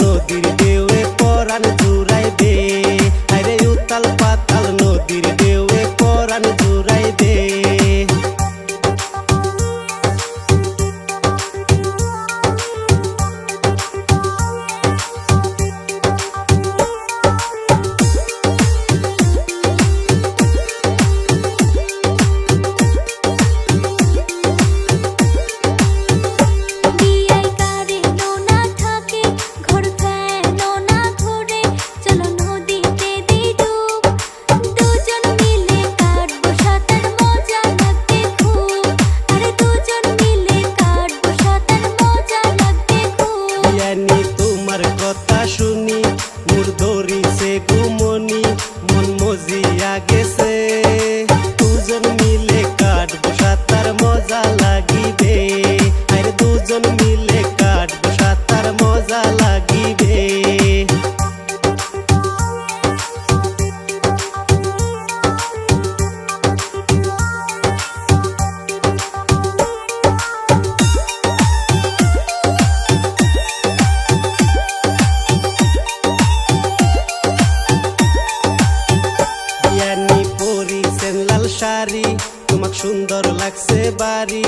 নদীর ঢেউয়ে পরাণ জুড়াইবে, আরে উতাল পাতাল নদীর ঢেউয়ে পরাণ জুড়াইবে। তোমার কথা শুনি মোর ধরিছে ঘুমনি, মন মজিয়া গেছে। দুজন মিলে কাটবো সাঁতার মজা লাগিবে, আরে দুজন মিলে কাটবো সাঁতার মজা লাগিবে। শাড়ি তোমাক সুন্দর লাগছে বাড়ি,